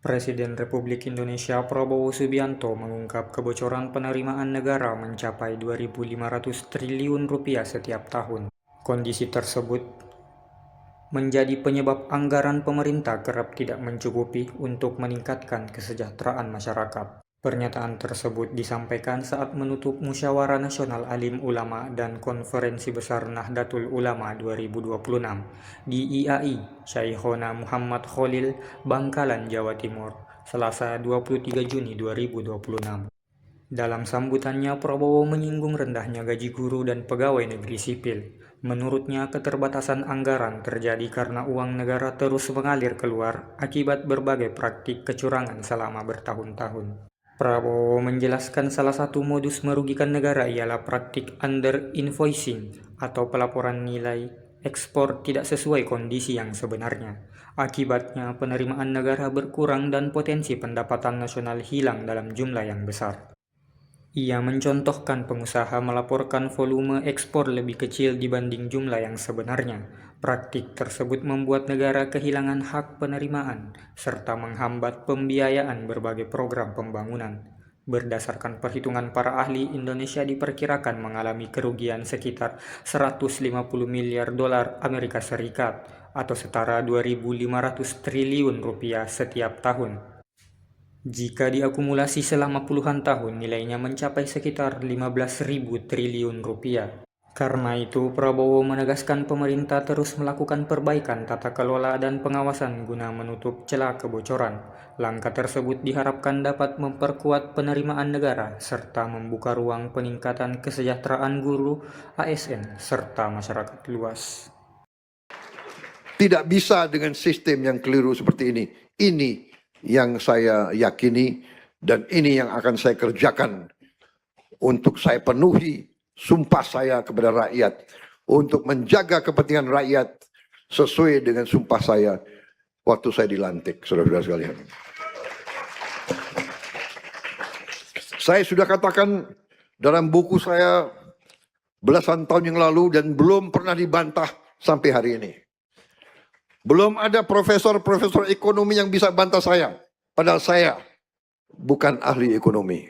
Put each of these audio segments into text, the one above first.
Presiden Republik Indonesia Prabowo Subianto mengungkap kebocoran penerimaan negara mencapai 2.500 triliun rupiah setiap tahun. Kondisi tersebut menjadi penyebab anggaran pemerintah kerap tidak mencukupi untuk meningkatkan kesejahteraan masyarakat. Pernyataan tersebut disampaikan saat menutup Musyawarah Nasional Alim Ulama dan Konferensi Besar Nahdlatul Ulama 2026 di IAI Syaikhouna Muhammad Khalil, Bangkalan, Jawa Timur, Selasa 23 Juni 2026. Dalam sambutannya, Prabowo menyinggung rendahnya gaji guru dan pegawai negeri sipil. Menurutnya, keterbatasan anggaran terjadi karena uang negara terus mengalir keluar akibat berbagai praktik kecurangan selama bertahun-tahun. Prabowo menjelaskan salah satu modus merugikan negara ialah praktik under-invoicing atau pelaporan nilai ekspor tidak sesuai kondisi yang sebenarnya. Akibatnya, penerimaan negara berkurang dan potensi pendapatan nasional hilang dalam jumlah yang besar. Ia mencontohkan pengusaha melaporkan volume ekspor lebih kecil dibanding jumlah yang sebenarnya. Praktik tersebut membuat negara kehilangan hak penerimaan, serta menghambat pembiayaan berbagai program pembangunan. Berdasarkan perhitungan para ahli, Indonesia diperkirakan mengalami kerugian sekitar 150 miliar dolar Amerika Serikat atau setara 2.500 triliun rupiah setiap tahun. Jika diakumulasi selama puluhan tahun, nilainya mencapai sekitar 15.000 triliun rupiah. Karena itu, Prabowo menegaskan pemerintah terus melakukan perbaikan tata kelola dan pengawasan guna menutup celah kebocoran. Langkah tersebut diharapkan dapat memperkuat penerimaan negara serta membuka ruang peningkatan kesejahteraan guru, ASN, serta masyarakat luas. Tidak bisa dengan sistem yang keliru seperti ini. Ini yang saya yakini dan ini yang akan saya kerjakan untuk saya penuhi sumpah saya kepada rakyat untuk menjaga kepentingan rakyat sesuai dengan sumpah saya waktu saya dilantik, saudara-saudara sekalian. Saya sudah katakan dalam buku saya belasan tahun yang lalu dan belum pernah dibantah sampai hari ini. Belum ada profesor-profesor ekonomi yang bisa bantah saya. Padahal saya bukan ahli ekonomi.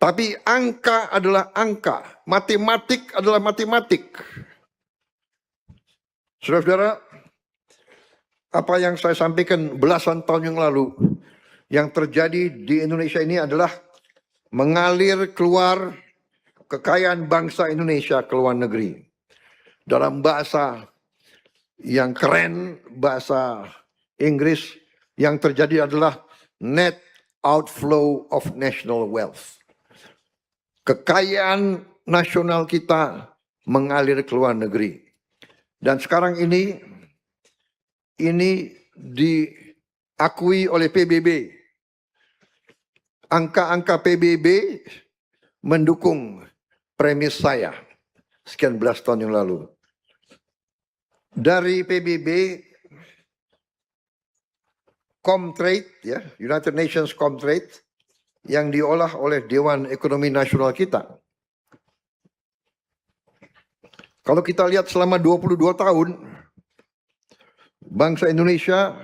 Tapi angka adalah angka. Matematik adalah matematik. Saudara-saudara, apa yang saya sampaikan belasan tahun yang lalu, yang terjadi di Indonesia ini adalah mengalir keluar kekayaan bangsa Indonesia ke luar negeri. Dalam bahasa yang keren, bahasa Inggris, yang terjadi adalah net outflow of national wealth. Kekayaan nasional kita mengalir ke luar negeri. Dan sekarang ini diakui oleh PBB. Angka-angka PBB mendukung premis saya sekian belas tahun yang lalu. Dari PBB, Comtrade, ya, United Nations Comtrade, yang diolah oleh Dewan Ekonomi Nasional kita. Kalau kita lihat selama 22 tahun, bangsa Indonesia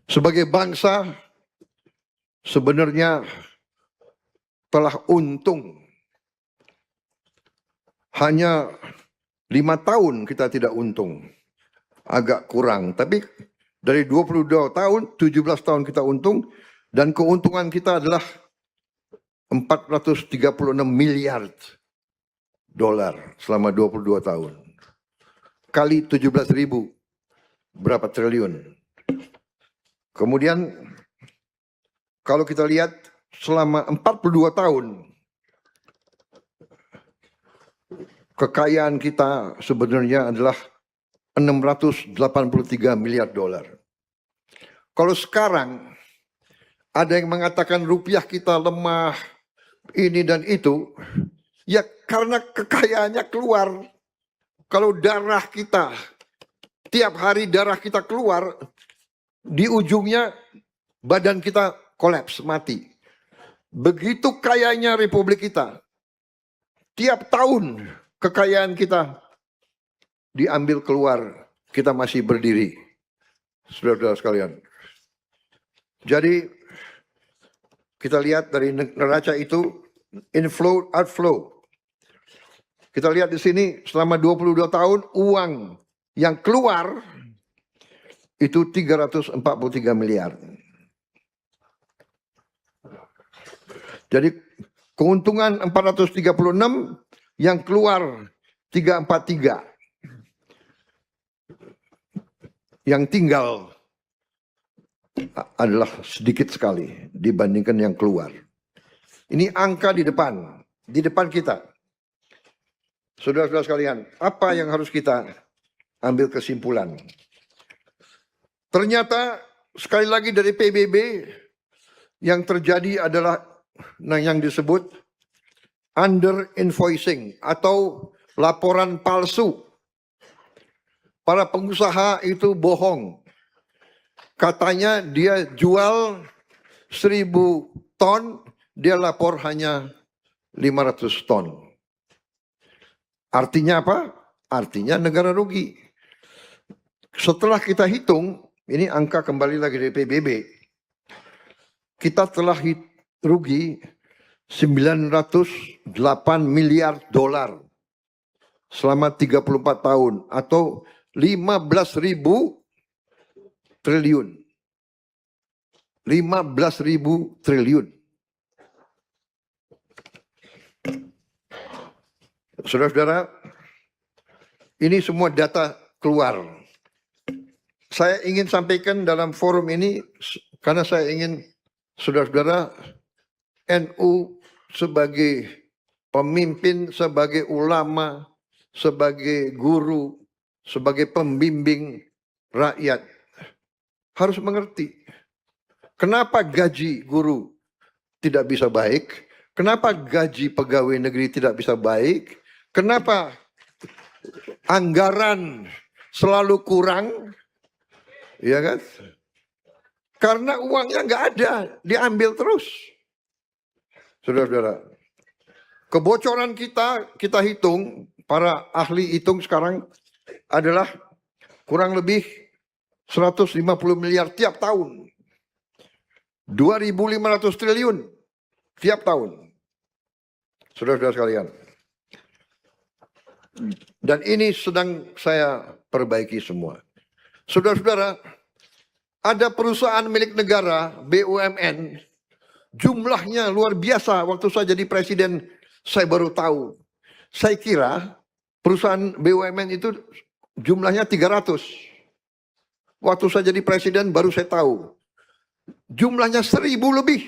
sebagai bangsa sebenarnya telah untung. Hanya 5 tahun kita tidak untung. Agak kurang, tapi dari 22 tahun, 17 tahun kita untung, dan keuntungan kita adalah 436 miliar dolar selama 22 tahun. Kali 17.000, berapa triliun. Kemudian, kalau kita lihat selama 42 tahun, kekayaan kita sebenarnya adalah 683 miliar dolar. Kalau sekarang ada yang mengatakan rupiah kita lemah, ini dan itu, ya karena kekayaannya keluar. Kalau darah kita, tiap hari darah kita keluar, di ujungnya badan kita kolaps, mati. Begitu kayanya Republik kita. Tiap tahun kekayaan kita diambil keluar, kita masih berdiri. saudara-saudara sekalian. Jadi kita lihat dari neraca itu inflow, outflow. Kita lihat di sini selama 22 tahun uang yang keluar itu 343 miliar. Jadi keuntungan 436, yang keluar 343. Yang tinggal adalah sedikit sekali dibandingkan yang keluar. Ini angka di depan kita. Saudara-saudara sekalian, apa yang harus kita ambil kesimpulan? Ternyata sekali lagi dari PBB yang terjadi adalah yang disebut under invoicing atau laporan palsu. Para pengusaha itu bohong. Katanya dia jual 1.000 ton, dia lapor hanya 500 ton. Artinya apa? Artinya negara rugi. Setelah kita hitung, ini angka kembali lagi dari PBB, kita telah rugi 908 miliar dolar selama 34 tahun atau 15.000 triliun. 15.000 triliun. Saudara-saudara, ini semua data keluar. Saya ingin sampaikan dalam forum ini karena saya ingin saudara-saudara NU sebagai pemimpin, sebagai ulama, sebagai guru, sebagai pembimbing rakyat harus mengerti kenapa gaji guru tidak bisa baik, kenapa gaji pegawai negeri tidak bisa baik, kenapa anggaran selalu kurang, ya kan? Karena uangnya nggak ada, diambil terus. Saudara-saudara, kebocoran kita hitung, para ahli hitung sekarang adalah kurang lebih 150 miliar tiap tahun. 2.500 triliun tiap tahun. Saudara-saudara sekalian. Dan ini sedang saya perbaiki semua. Saudara-saudara, ada perusahaan milik negara, BUMN, jumlahnya luar biasa. Waktu saya jadi presiden, saya baru tahu. Saya kira perusahaan BUMN itu jumlahnya 300. Waktu saya jadi presiden baru saya tahu. Jumlahnya 1.000 lebih.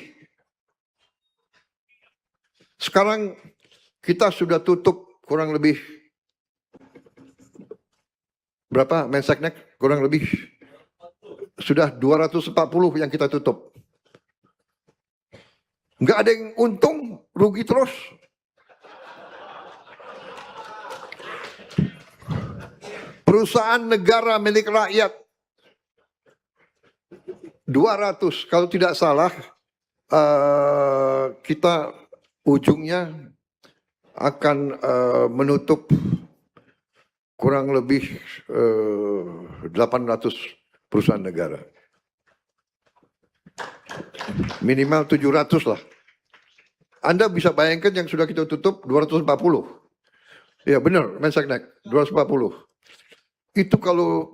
Sekarang kita sudah tutup kurang lebih berapa Menseknek? Kurang lebih sudah 240 yang kita tutup. Nggak ada yang untung, rugi terus. Perusahaan negara milik rakyat 200, kalau tidak salah kita ujungnya akan menutup kurang lebih 800 perusahaan negara. Minimal 700 lah. Anda bisa bayangkan yang sudah kita tutup 240. Ya benar, Menseknek 240. Itu kalau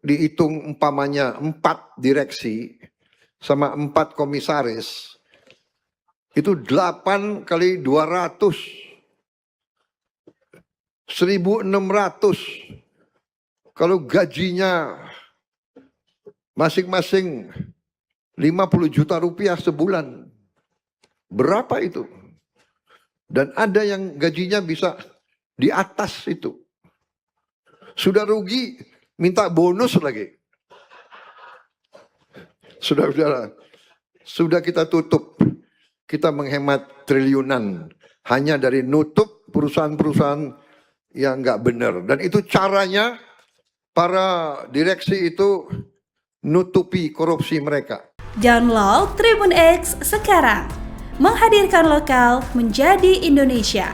dihitung umpamanya 4 direksi sama 4 komisaris, itu 8 kali 200, 1.600. Kalau gajinya masing-masing 50 juta rupiah sebulan, berapa itu? Dan ada yang gajinya bisa di atas itu. Sudah rugi, minta bonus lagi. Saudara-saudara, sudah kita tutup. Kita menghemat triliunan hanya dari nutup perusahaan-perusahaan yang nggak benar. Dan itu caranya para direksi itu nutupi korupsi mereka. Download Tribun X sekarang. Menghadirkan lokal menjadi Indonesia.